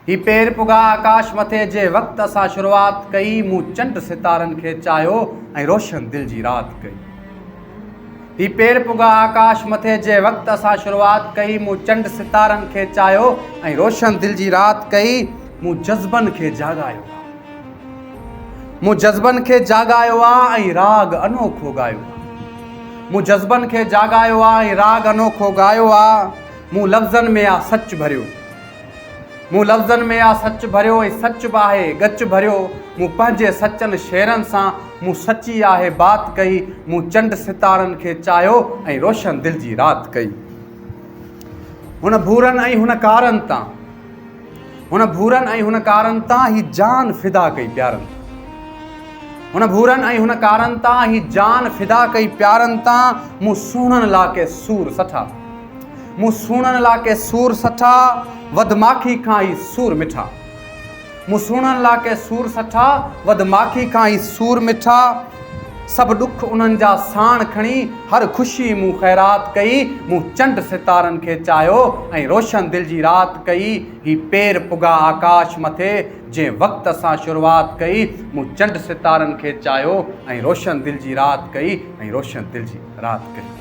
ही पेर पुगा आकाश मथे जे वक़्त असां शुरुआत कई मूं चंड सितारन खे चाहियो ऐं रोशन दिल जी रात कई। ही पेर पुगा आकाश मथे जे वक़्त असां शुरुआत कई मूं चंड सितारन खे चाहियो ऐं रोशन दिल जी रात कई। मूं जज़्बन खे जागायो मूं जज़्बन खे जागायो ऐं राग अनोखो गायो मूं जज़्बन खे जागायो ऐं राग अनोखो गायो मूं लफ़्ज़न में आ सच भरियो मूं लफ़्ज़न में आ सच भरियो ऐं सच बि आहे गच भरियो। मूं पंहिंजे सचनि शेरनि सां मूं सची आहे बात कई। मूं चंड सितारनि खे चाहियो ऐं रोशन दिल जी रात कई। हुन भूरनि ऐं हुन कारनि तां हुन भूरनि ऐं हुन कारनि तां ही जान फिदा कई प्यारनि हुन भूरनि ऐं हुन कारनि तां ही जान फिदा कई प्यारनि तां। मूं सुहिणनि लाके सूर सठा मूं सुहिणनि लाके सूर सठा वध माखी खां ही सूर मिठा मूं सुहिणनि लाके सूर सठा वध माखी खां ही सूर मिठा। सभु ॾुख उन्हनि जा साण खणी हर ख़ुशी मूं ख़ैरात कई। मूं चंड सितारनि खे चाहियो ऐं रोशन दिल जी रात कई। ही पेर पुगा आकाश मथे जंहिं वक़्त सां शुरुआत कई मूं चंड सितारनि खे चाहियो ऐं रोशन दिल जी रात कई ऐं रोशन दिल जी रात कई।